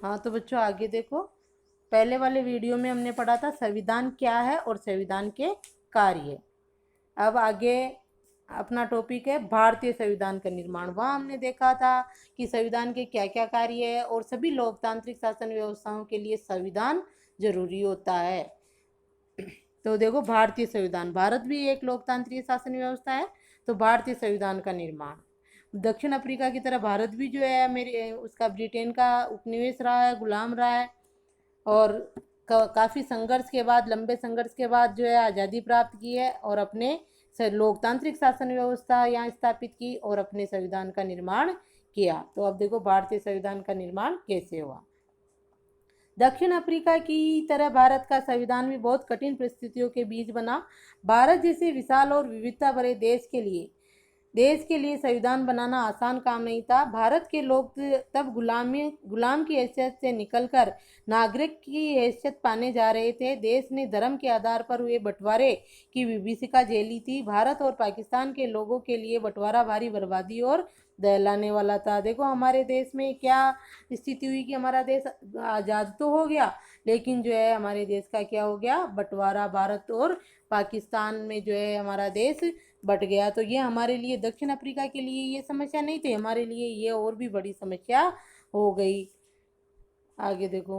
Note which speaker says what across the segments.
Speaker 1: हाँ तो बच्चों आगे देखो, पहले वाले वीडियो में हमने पढ़ा था संविधान क्या है और संविधान के कार्य। अब आगे अपना टॉपिक है भारतीय संविधान का निर्माण। वहाँ हमने देखा था कि संविधान के क्या क्या कार्य है और सभी लोकतांत्रिक शासन व्यवस्थाओं के लिए संविधान जरूरी होता है। तो देखो भारतीय संविधान, भारत भी एक लोकतांत्रिक शासन व्यवस्था है, तो भारतीय संविधान का निर्माण। दक्षिण अफ्रीका की तरह भारत भी जो है मेरे उसका ब्रिटेन का उपनिवेश रहा है, गुलाम रहा है, और काफ़ी संघर्ष के बाद, लंबे संघर्ष के बाद जो है आज़ादी प्राप्त की है और अपने लोकतांत्रिक शासन व्यवस्था यहाँ स्थापित की और अपने संविधान का निर्माण किया। तो अब देखो भारतीय संविधान का निर्माण कैसे हुआ। दक्षिण अफ्रीका की तरह भारत का संविधान भी बहुत कठिन परिस्थितियों के बीच बना। भारत जैसे विशाल और विविधता भरे देश के लिए संविधान बनाना आसान काम नहीं था। भारत के लोग तब गुलाम की हैसियत से निकलकर नागरिक की हैसियत पाने जा रहे थे। देश ने धर्म के आधार पर हुए बंटवारे की विभीषिका झेली थी। भारत और पाकिस्तान के लोगों के लिए बंटवारा भारी बर्बादी और दहलाने वाला था। देखो हमारे देश में क्या स्थिति हुई कि हमारा देश आज़ाद तो हो गया, लेकिन जो है हमारे देश का क्या हो गया, बंटवारा भारत और पाकिस्तान में जो है हमारा देश बट गया। तो ये हमारे लिए, दक्षिण अफ्रीका के लिए ये समस्या नहीं थी, हमारे लिए ये और भी बड़ी समस्या हो गई। आगे देखो,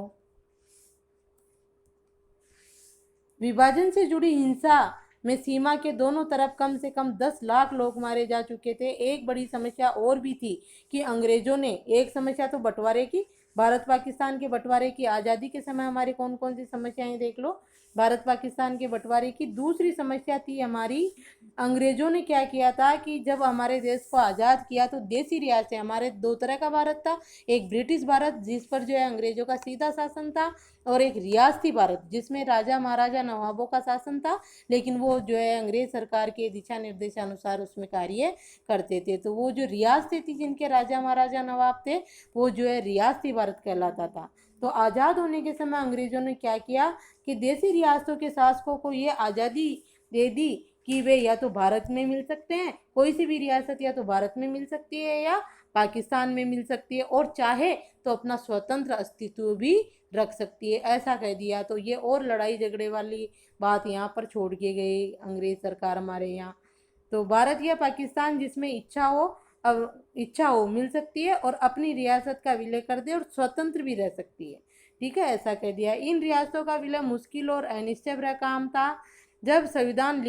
Speaker 1: विभाजन से जुड़ी हिंसा में सीमा के दोनों तरफ कम से कम 10 लाख लोग मारे जा चुके थे। एक बड़ी समस्या और भी थी कि अंग्रेजों ने, एक समस्या तो बंटवारे की, भारत पाकिस्तान के बंटवारे की, आज़ादी के समय हमारी कौन कौन सी समस्याएं देख लो, भारत पाकिस्तान के बंटवारे की। दूसरी समस्या थी हमारी, अंग्रेजों ने क्या किया था कि जब हमारे देश को आज़ाद किया तो देसी रियासतें, हमारे दो तरह का भारत था, एक ब्रिटिश भारत जिस पर जो है अंग्रेजों का सीधा शासन था, और एक रियासती भारत जिसमें राजा महाराजा नवाबों का शासन था, लेकिन वो जो है अंग्रेज सरकार के दिशा निर्देशानुसार उसमें कार्य करते थे। तो वो जो रियासतें थी जिनके राजा महाराजा नवाब थे, वो जो है रियासती भारत कहलाता था। तो आज़ाद होने के समय अंग्रेजों ने क्या किया कि देसी रियासतों के शासकों को ये आज़ादी दे दी कि वे या तो भारत में मिल सकते हैं, कोई सी भी रियासत या तो भारत में मिल सकती है या पाकिस्तान में मिल सकती है, और चाहे तो अपना स्वतंत्र अस्तित्व भी रख सकती है, ऐसा कह दिया। तो ये और लड़ाई झगड़े वाली बात यहाँ पर छोड़ के गए अंग्रेज सरकार हमारे यहाँ। तो भारत या पाकिस्तान जिसमें इच्छा हो मिल सकती है और अपनी रियासत का विलय कर दे और स्वतंत्र भी रह सकती है, ठीक है, ऐसा कह दिया। इन रियासतों का विलय मुश्किल और अनिश्चय भरा काम था। जब संविधान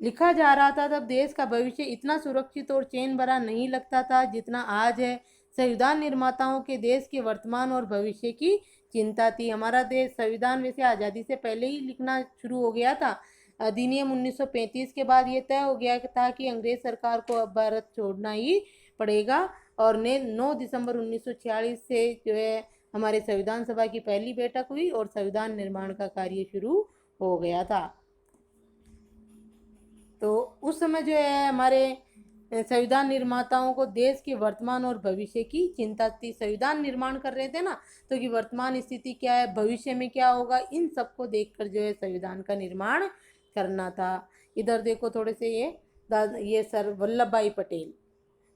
Speaker 1: लिखा जा रहा था तब देश का भविष्य इतना सुरक्षित और चैन भरा नहीं लगता था जितना आज है। संविधान निर्माताओं के देश के वर्तमान और भविष्य की चिंता थी। हमारा देश संविधान वैसे आज़ादी से पहले ही लिखना शुरू हो गया था। अधिनियम 1935 के बाद ये तय हो गया था कि अंग्रेज सरकार को अब भारत छोड़ना ही पड़ेगा, और 9 दिसंबर 1946 से जो है हमारे संविधान सभा की पहली बैठक हुई और संविधान निर्माण का कार्य शुरू हो गया था। तो उस समय जो है हमारे संविधान निर्माताओं को देश के वर्तमान और भविष्य की चिंता थी। संविधान निर्माण कर रहे थे ना, तो कि वर्तमान स्थिति क्या है, भविष्य में क्या होगा, इन सबको देखकर जो है संविधान का निर्माण करना था। इधर देखो थोड़े से, ये सर वल्लभ भाई पटेल,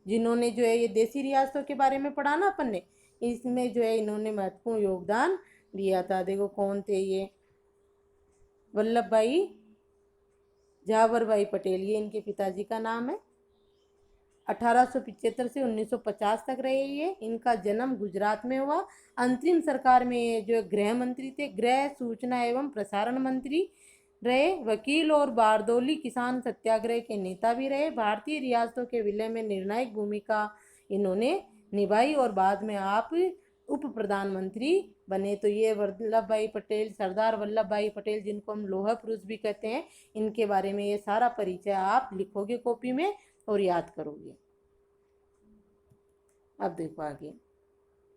Speaker 1: जिन्होंने जो है ये देसी रियासतों के बारे में पढ़ा ना अपन ने, इसमें जो है इन्होंने महत्वपूर्ण योगदान दिया था। देखो कौन थे ये, वल्लभ भाई झावर भाई पटेल, ये इनके पिताजी का नाम है। 1875 से 1950 तक रहे ये। इनका जन्म गुजरात में हुआ। अंतरिम सरकार में ये जो गृह मंत्री थे, गृह सूचना एवं प्रसारण मंत्री रहे। वकील और बारदौली किसान सत्याग्रह के नेता भी रहे। भारतीय रियासतों के विलय में निर्णायक भूमिका इन्होंने निभाई और बाद में आप उप प्रधानमंत्री बने। तो ये वल्लभ भाई पटेल, सरदार वल्लभ भाई पटेल, जिनको हम लोहा पुरुष भी कहते हैं, इनके बारे में ये सारा परिचय आप लिखोगे कॉपी में और याद करोगे। अब देखो आगे,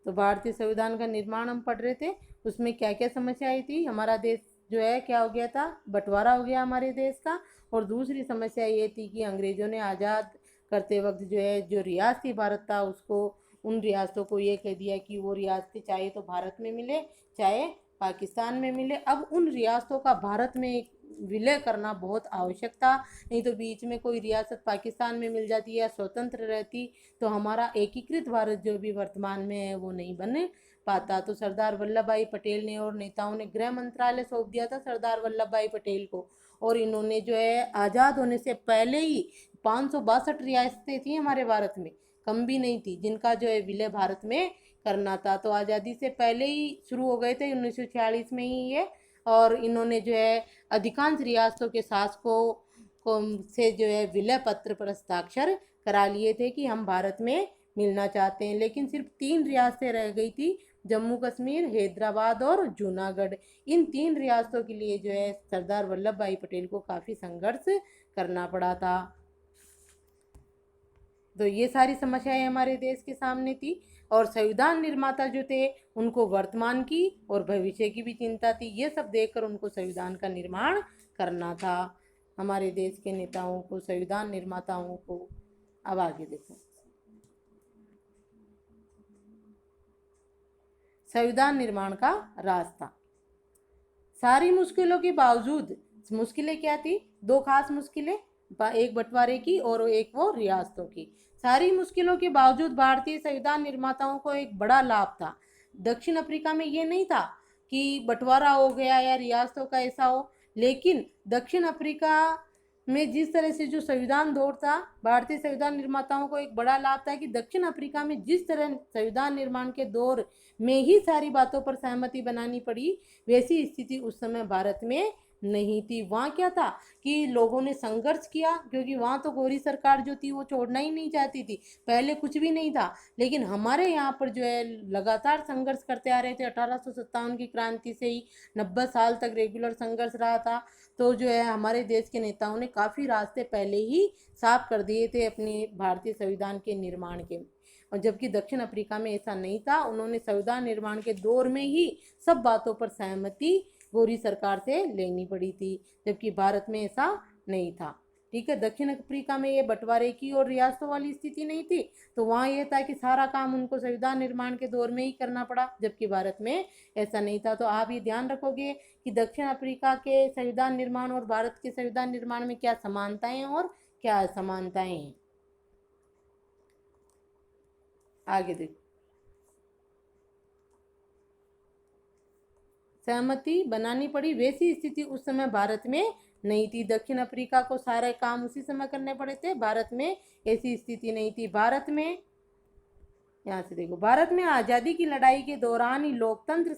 Speaker 1: तो भारतीय संविधान का निर्माण हम पढ़ रहे थे, उसमें क्या क्या समस्या आई थी। हमारा देश जो है क्या हो गया था, बंटवारा हो गया हमारे देश का। और दूसरी समस्या ये थी कि अंग्रेजों ने आज़ाद करते वक्त जो है जो रियासती भारत था उसको, उन रियासतों को ये कह दिया कि वो रियासतें चाहे तो भारत में मिले चाहे पाकिस्तान में मिले। अब उन रियासतों का भारत में एक विलय करना बहुत आवश्यक था। नहीं तो बीच में कोई रियासत पाकिस्तान में मिल जाती या स्वतंत्र रहती तो हमारा एकीकृत भारत जो भी वर्तमान में है वो नहीं बन पाता। तो सरदार वल्लभ भाई पटेल ने और नेताओं ने गृह मंत्रालय सौंप दिया था सरदार वल्लभ भाई पटेल को, और इन्होंने जो है आज़ाद होने से पहले ही 562 रियासतें थी हमारे भारत में, कम भी नहीं थी, जिनका जो है विलय भारत में करना था। तो आज़ादी से पहले ही शुरू हो गए थे 1946 में ही ये, और इन्होंने जो है अधिकांश रियासतों के शासकों को से जो है विलय पत्र पर हस्ताक्षर करा लिए थे कि हम भारत में मिलना चाहते हैं। लेकिन सिर्फ 3 रियासतें रह गई थी, जम्मू कश्मीर, हैदराबाद और जूनागढ़। इन 3 रियासतों के लिए जो है सरदार वल्लभ भाई पटेल को काफ़ी संघर्ष करना पड़ा था। तो ये सारी समस्याएं हमारे देश के सामने थी, और संविधान निर्माता जो थे उनको वर्तमान की और भविष्य की भी चिंता थी। ये सब देखकर उनको संविधान का निर्माण करना था, हमारे देश के नेताओं को, संविधान निर्माताओं को। अब आगे देखो, संविधान निर्माण का रास्ता। सारी मुश्किलों के बावजूद, मुश्किलें क्या थी? 2 खास मुश्किलें, एक बंटवारे की और एक वो रियासतों की। सारी मुश्किलों के बावजूद भारतीय संविधान निर्माताओं को एक बड़ा लाभ था। दक्षिण अफ्रीका में ये नहीं था कि बंटवारा हो गया या रियासतों का ऐसा हो, लेकिन दक्षिण अफ्रीका में जिस तरह से जो संविधान दौर था, भारतीय संविधान निर्माताओं को एक बड़ा लाभ था कि दक्षिण अफ्रीका में जिस तरह संविधान निर्माण के दौर में ही सारी बातों पर सहमति बनानी पड़ी, वैसी स्थिति उस समय भारत में नहीं थी। वहाँ क्या था कि लोगों ने संघर्ष किया, क्योंकि वहाँ तो गोरी सरकार जो थी वो छोड़ना ही नहीं चाहती थी, पहले कुछ भी नहीं था। लेकिन हमारे यहाँ पर जो है लगातार संघर्ष करते आ रहे थे, 1857 की क्रांति से ही 90 साल तक रेगुलर संघर्ष रहा था। तो जो है हमारे देश के नेताओं ने काफ़ी रास्ते पहले ही साफ कर दिए थे अपने भारतीय संविधान के निर्माण के, और जबकि दक्षिण अफ्रीका में ऐसा नहीं था। उन्होंने संविधान निर्माण के दौर में ही सब बातों पर सहमति गोरी सरकार से लेनी पड़ी थी, जबकि भारत में ऐसा नहीं था। ठीक है, दक्षिण अफ्रीका में ये बंटवारे की और रियासतों वाली स्थिति नहीं थी, तो वहाँ ये था कि सारा काम उनको संविधान निर्माण के दौर में ही करना पड़ा, जबकि भारत में ऐसा नहीं था। तो आप ये ध्यान रखोगे कि दक्षिण अफ्रीका के संविधान निर्माण और भारत के संविधान निर्माण में क्या समानताएं और क्या असमानताएं हैं। आगे देखो, सहमति बनानी पड़ी, वैसी स्थिति उस समय भारत में नहीं थी। दक्षिण अफ्रीका को सारे काम उसी समय करने पड़े थे, भारत में ऐसी स्थिति नहीं थी। भारत में, यहाँ से देखो, भारत में आज़ादी की लड़ाई के दौरान ही लोकतंत्र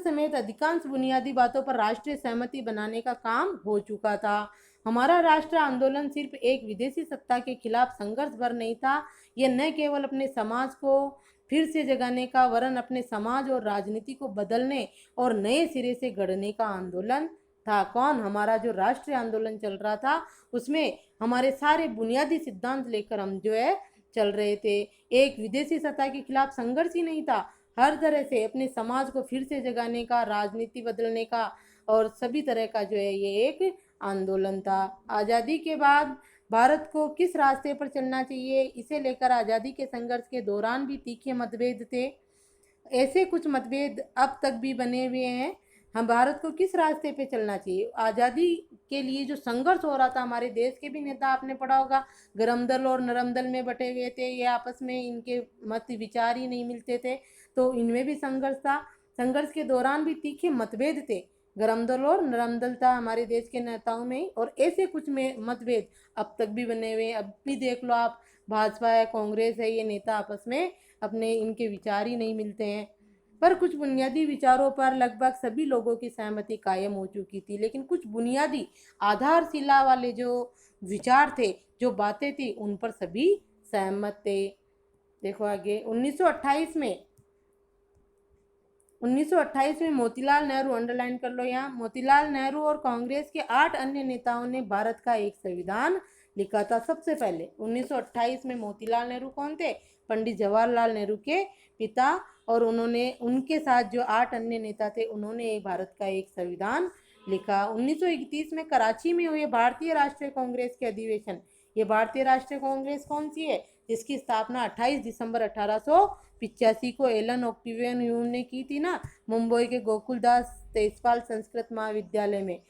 Speaker 1: समेत अधिकांश बुनियादी बातों पर राष्ट्रीय सहमति बनाने का काम हो चुका था। हमारा राष्ट्रीय आंदोलन सिर्फ एक विदेशी सत्ता के खिलाफ संघर्ष भर नहीं था, यह न केवल अपने समाज को फिर से जगाने का, वरन अपने समाज और राजनीति को बदलने और नए सिरे से गढ़ने का आंदोलन था। कौन? हमारा जो राष्ट्रीय आंदोलन चल रहा था, उसमें हमारे सारे बुनियादी सिद्धांत लेकर हम जो है चल रहे थे। एक विदेशी सत्ता के खिलाफ संघर्ष ही नहीं था, हर तरह से अपने समाज को फिर से जगाने का, राजनीति बदलने का, और सभी तरह का जो है ये एक आंदोलन था। आज़ादी के बाद भारत को किस रास्ते पर चलना चाहिए, इसे लेकर आज़ादी के संघर्ष के दौरान भी तीखे मतभेद थे। ऐसे कुछ मतभेद अब तक भी बने हुए हैं। हम भारत को किस रास्ते पे चलना चाहिए, आज़ादी के लिए जो संघर्ष हो रहा था, हमारे देश के भी नेता, आपने पढ़ा होगा, गरम दल और नरम दल में बटे हुए थे, ये आपस में इनके मत विचार ही नहीं मिलते थे, तो इनमें भी संघर्ष था। संघर्ष के दौरान भी तीखे मतभेद थे, गरम दल और नरम दल था हमारे देश के नेताओं में, और ऐसे कुछ में मतभेद अब तक भी बने हुए हैं। अब भी देख लो आप, भाजपा है, कांग्रेस है, ये नेता आपस में अपने इनके विचार ही नहीं मिलते हैं। पर कुछ बुनियादी विचारों पर लगभग सभी लोगों की सहमति कायम हो चुकी थी, लेकिन कुछ बुनियादी आधारशिला वाले जो विचार थे, जो बातें थी, उन पर सभी सहमत थे। देखो आगे, 1928 में मोतीलाल नेहरू, अंडरलाइन कर लो यहाँ, मोतीलाल नेहरू और कांग्रेस के 8 अन्य नेताओं ने भारत का एक संविधान लिखा था। सबसे पहले 1928 में मोतीलाल नेहरू कौन थे? पंडित जवाहरलाल नेहरू के पिता, और उन्होंने, उनके साथ जो 8 अन्य नेता थे, उन्होंने भारत का एक संविधान लिखा। 1931 में कराची में हुए भारतीय राष्ट्रीय कांग्रेस के अधिवेशन, ये भारतीय राष्ट्रीय कांग्रेस कौन सी है? जिसकी स्थापना 28 दिसंबर 1885 को एलन ऑक्टेवियन ह्यूम ने की थी ना, मुंबई के गोकुलदास तेजपाल संस्कृत महाविद्यालय में,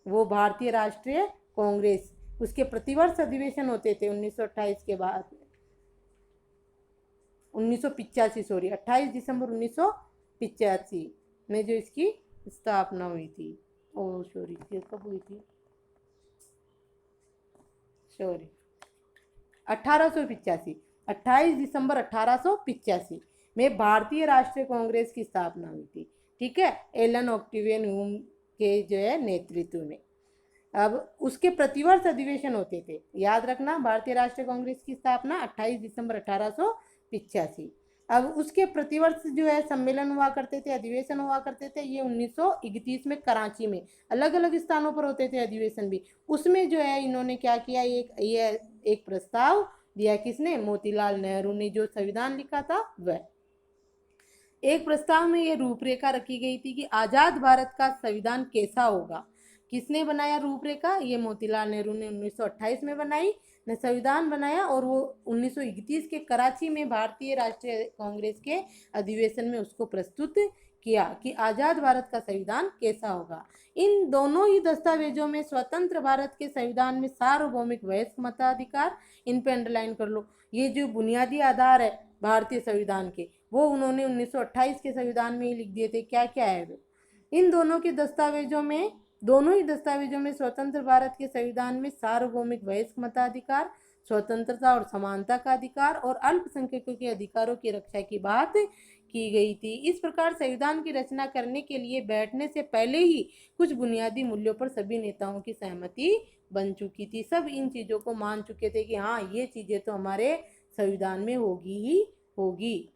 Speaker 1: वो भारतीय राष्ट्रीय कांग्रेस, उसके प्रतिवर्ष अधिवेशन होते थे 1928 के बाद, 1985 सॉरी 28 दिसंबर 1985 में जो इसकी स्थापना हुई थी। ओ सॉरी, ये कब हुई थी, सॉरी 1885, 28 दिसंबर 1885 में भारतीय राष्ट्रीय कांग्रेस की स्थापना हुई थी। ठीक है, एलन ऑक्टेवियन ह्यूम के जो है नेतृत्व में। अब उसके प्रतिवर्ष अधिवेशन होते थे, याद रखना, भारतीय राष्ट्रीय कांग्रेस की स्थापना 28 दिसंबर 1885। अब उसके प्रतिवर्ष जो है सम्मेलन हुआ करते थे, अधिवेशन हुआ करते थे, ये 1931 में कराची में, अलग अलग स्थानों पर होते थे अधिवेशन भी। उसमें जो है इन्होंने क्या किया, एक प्रस्ताव दिया, किसने, मोतीलाल नेहरू ने, जो संविधान लिखा था वह। एक प्रस्ताव में ये रूपरेखा रखी गई थी कि आजाद भारत का संविधान कैसा होगा। किसने बनाया रूपरेखा, ये मोतीलाल नेहरू ने 1928 में बनाई, ने संविधान बनाया, और वो 1931 के कराची में भारतीय राष्ट्रीय कांग्रेस के अधिवेशन में उसको प्रस्तुत किया कि आजाद भारत का संविधान कैसा होगा। इन दोनों ही दस्तावेजों में स्वतंत्र भारत के संविधान में सार्वभौमिक वयस्क मताधिकार, इन पे अंडरलाइन कर लो, ये जो बुनियादी आधार है भारतीय संविधान के, वो उन्होंने 1928 के संविधान में ही लिख दिए थे। क्या क्या है वो, इन दोनों ही दस्तावेजों में स्वतंत्र भारत के संविधान में सार्वभौमिक वयस्क मताधिकार, स्वतंत्रता और समानता का अधिकार और अल्पसंख्यकों के अधिकारों की रक्षा की बात की गई थी। इस प्रकार संविधान की रचना करने के लिए बैठने से पहले ही कुछ बुनियादी मूल्यों पर सभी नेताओं की सहमति बन चुकी थी। सब इन चीज़ों को मान चुके थे कि हाँ, ये चीज़ें तो हमारे संविधान में होगी ही होगी।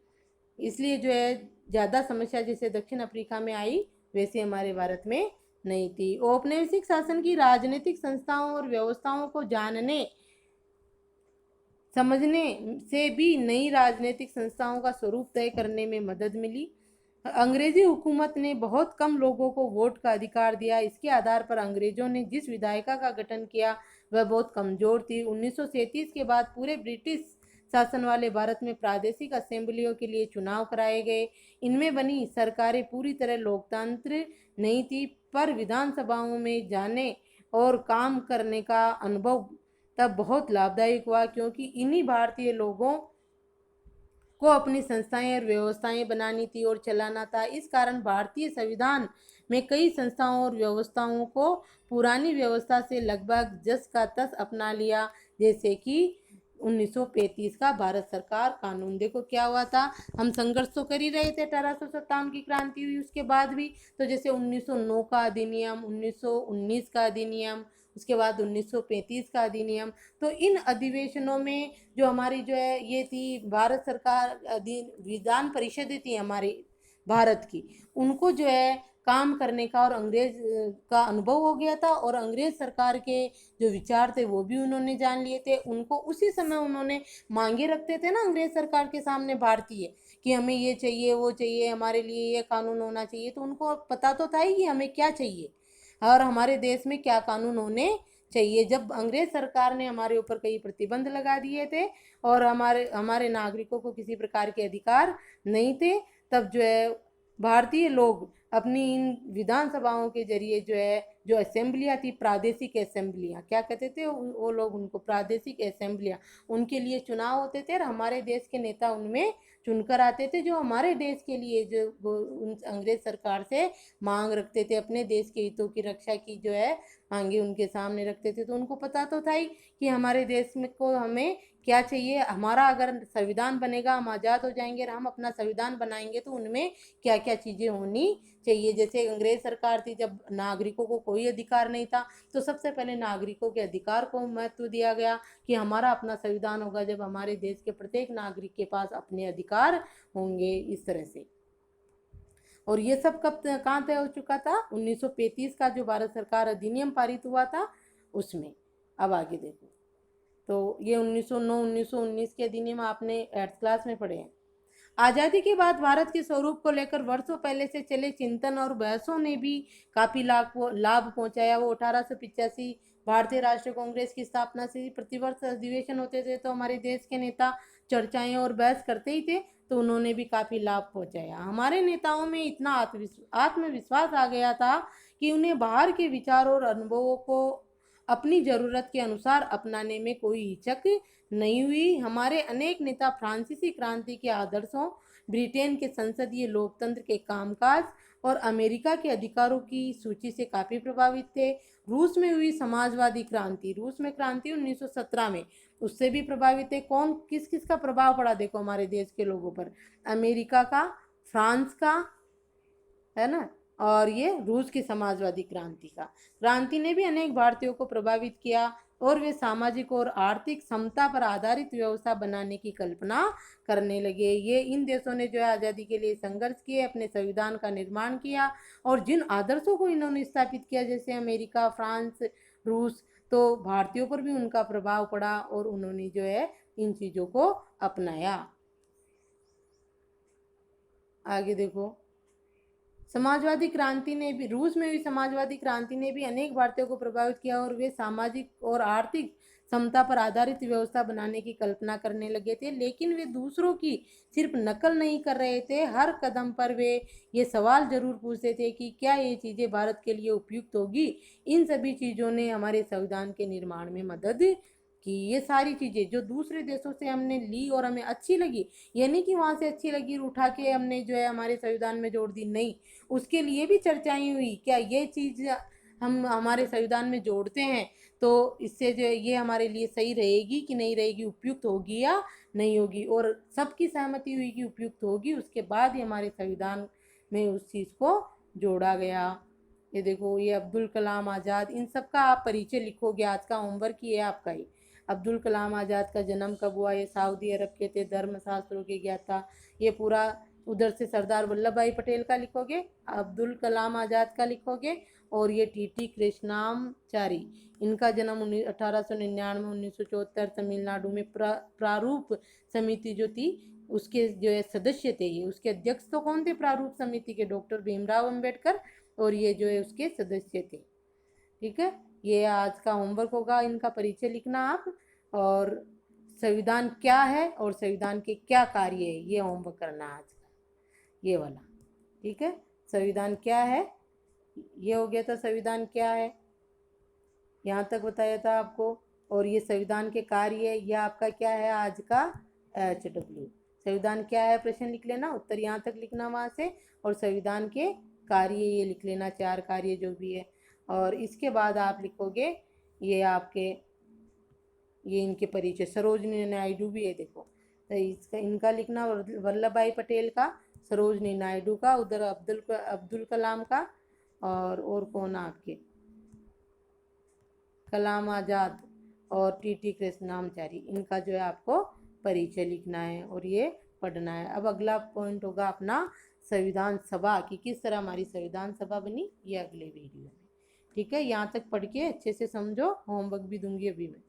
Speaker 1: इसलिए जो है ज़्यादा समस्या जैसे दक्षिण अफ्रीका में आई, वैसे हमारे भारत में नहीं थी। औपनिवेशिक शासन की राजनीतिक संस्थाओं और व्यवस्थाओं को जानने समझने से भी नई राजनीतिक संस्थाओं का स्वरूप तय करने में मदद मिली। अंग्रेजी हुकूमत ने बहुत कम लोगों को वोट का अधिकार दिया। इसके आधार पर अंग्रेजों ने जिस विधायिका का गठन किया वह बहुत कमजोर थी। 1937 के बाद पूरे ब्रिटिश शासन वाले भारत में प्रादेशिक असेंबलियों के लिए चुनाव कराए गए। इनमें बनी सरकारें पूरी तरह लोकतंत्र नहीं थी, पर विधानसभाओं में जाने और काम करने का अनुभव तब बहुत लाभदायक हुआ, क्योंकि इन्हीं भारतीय लोगों को अपनी संस्थाएं और व्यवस्थाएं बनानी थी और चलाना था। इस कारण भारतीय संविधान में कई संस्थाओं और व्यवस्थाओं को पुरानी व्यवस्था से लगभग जस का तस अपना लिया। जैसे कि 1935 का भारत सरकार कानून, देखो क्या हुआ था, हम संघर्ष तो कर ही रहे थे, 1857 की क्रांति हुई उसके बाद भी। तो जैसे 1909 का अधिनियम, 1919 का अधिनियम, उसके बाद 1935 का अधिनियम, तो इन अधिवेशनों में जो हमारी जो है ये थी भारत सरकार, विधान परिषदें थी हमारी भारत की, उनको जो है काम करने का और अंग्रेज का अनुभव हो गया था, और अंग्रेज सरकार के जो विचार थे वो भी उन्होंने जान लिए थे। उनको उसी समय उन्होंने मांगे रखते थे ना अंग्रेज सरकार के सामने भारतीय, कि हमें ये चाहिए वो चाहिए, हमारे लिए ये कानून होना चाहिए। तो उनको पता तो था ही कि हमें क्या चाहिए और हमारे देश में क्या कानून होने चाहिए। जब अंग्रेज सरकार ने हमारे ऊपर कई प्रतिबंध लगा दिए थे और हमारे नागरिकों को किसी प्रकार के अधिकार नहीं थे, तब जो है भारतीय लोग अपनी इन विधानसभाओं के जरिए जो है, जो असेंबलियाँ थी, प्रादेशिक असेंबलियाँ क्या कहते थे वो लोग, उनको प्रादेशिक असेंबलियाँ, उनके लिए चुनाव होते थे और हमारे देश के नेता उनमें चुनकर आते थे, जो हमारे देश के लिए जो उन अंग्रेज सरकार से मांग रखते थे, अपने देश के हितों की रक्षा की जो है मांगे उनके सामने रखते थे। तो उनको पता तो था ही कि हमारे देश में को हमें क्या चाहिए, हमारा अगर संविधान बनेगा हम आज़ाद हो जाएंगे और हम अपना संविधान बनाएंगे तो उनमें क्या क्या चीज़ें होनी चाहिए। जैसे अंग्रेज सरकार थी, जब नागरिकों को कोई अधिकार नहीं था, तो सबसे पहले नागरिकों के अधिकार को महत्व दिया गया कि हमारा अपना संविधान होगा जब हमारे देश के प्रत्येक नागरिक के पास अपने अधिकार होंगे, इस तरह से। और ये सब कब कहाँ तय हो चुका था, 1935 का जो भारत सरकार अधिनियम पारित हुआ था उसमें। अब आगे देखो, तो ये 1909 1919 के अधिनियम आपने 8th क्लास में पढ़े हैं। आज़ादी के बाद भारत के स्वरूप को लेकर वर्षों पहले से चले चिंतन और बहसों ने भी काफ़ी लाभ पहुंचाया। वो 1885 भारतीय राष्ट्रीय कांग्रेस की स्थापना से प्रतिवर्ष अधिवेशन होते थे तो हमारे देश के नेता चर्चाएं और बहस करते ही थे, तो उन्होंने भी काफी लाभ पहुंचाया। हमारे नेताओं में इतना आत्मविश्वास आ गया था कि उन्हें बाहर के विचारों और अनुभवों को अपनी जरूरत के अनुसार अपनाने में कोई हिचक नहीं हुई। हमारे अनेक नेता फ्रांसीसी क्रांति के आदर्शों, ब्रिटेन के संसदीय लोकतंत्र के कामकाज और अमेरिका के अधिकारों की सूची से काफी प्रभावित थे। रूस में हुई समाजवादी क्रांति, रूस में क्रांति 1917 में, उससे भी प्रभावित है। कौन किस किस का प्रभाव पड़ा देखो हमारे देश के लोगों पर, अमेरिका का, फ्रांस का, है ना, और ये रूस की समाजवादी क्रांति का। क्रांति ने भी अनेक भारतीयों को प्रभावित किया और वे सामाजिक और आर्थिक समता पर आधारित व्यवस्था बनाने की कल्पना करने लगे। ये इन देशों ने जो है आज़ादी के लिए संघर्ष किए, अपने संविधान का निर्माण किया और जिन आदर्शों को इन्होंने स्थापित किया जैसे अमेरिका, फ्रांस, रूस, तो भारतीयों पर भी उनका प्रभाव पड़ा और उन्होंने जो है इन चीज़ों को अपनाया। आगे देखो, समाजवादी क्रांति ने भी, रूस में हुई समाजवादी क्रांति ने भी अनेक भारतीयों को प्रभावित किया और वे सामाजिक और आर्थिक समता पर आधारित व्यवस्था बनाने की कल्पना करने लगे थे। लेकिन वे दूसरों की सिर्फ नकल नहीं कर रहे थे, हर कदम पर वे ये सवाल जरूर पूछते थे कि क्या ये चीज़ें भारत के लिए उपयुक्त होगी। इन सभी चीज़ों ने हमारे संविधान के निर्माण में मदद कि ये सारी चीज़ें जो दूसरे देशों से हमने ली और हमें अच्छी लगी, ये नहीं कि वहाँ से अच्छी लगी उठा के हमने जो है हमारे संविधान में जोड़ दी, नहीं, उसके लिए भी चर्चाएं हुई, क्या ये चीज़ हम हमारे संविधान में जोड़ते हैं तो इससे जो है ये हमारे लिए सही रहेगी कि नहीं रहेगी, उपयुक्त होगी या नहीं होगी, और सबकी सहमति हुई कि उपयुक्त होगी। उसके बाद ही हमारे संविधान में उस चीज़ को जोड़ा गया। ये देखो, ये अब्दुल कलाम आज़ाद, इन सब का आप परिचय लिखोगे, आज का होमवर्क ही है आपका ही। अब्दुल कलाम आज़ाद का जन्म कब हुआ, ये सऊदी अरब के थे, धर्मशास्त्रों के ज्ञाता, ये पूरा। उधर से सरदार वल्लभ भाई पटेल का लिखोगे, अब्दुल कलाम आज़ाद का लिखोगे, और ये टी कृष्णामाचारी, इनका जन्म 1899 1974 तमिलनाडु में प्रारूप समिति जो थी उसके जो है सदस्य थे, ये उसके अध्यक्ष तो कौन थे प्रारूप समिति के, डॉक्टर भीमराव अंबेडकर, और ये जो है उसके सदस्य थे। ठीक है, ये आज का होमवर्क होगा, इनका परिचय लिखना आप, और संविधान क्या है और संविधान के क्या कार्य है ये होमवर्क करना आज का, ये वाला। ठीक है, संविधान क्या है, ये हो गया था संविधान क्या है, यहाँ तक बताया था आपको। और ये संविधान के कार्य है, यह आपका क्या है आज का HW। संविधान क्या है प्रश्न लिख लेना, उत्तर यहाँ तक लिखना वहाँ से, और संविधान के कार्य ये लिख लेना, 4 कार्य जो भी है। और इसके बाद आप लिखोगे ये आपके, ये इनके परिचय, सरोजनी नायडू भी है देखो, तो इसका इनका लिखना, वल्लभ भाई पटेल का, सरोजनी नायडू का, उधर अब्दुल कलाम का, और कौन आपके कलाम आज़ाद और टी कृष्णामाचारी, इनका जो है आपको परिचय लिखना है और ये पढ़ना है। अब अगला पॉइंट होगा अपना संविधान सभा की, किस तरह हमारी संविधान सभा बनी, ये अगले वीडियो में। ठीक है, यहाँ तक पढ़ के अच्छे से समझो, होमवर्क भी दूंगी अभी मैं।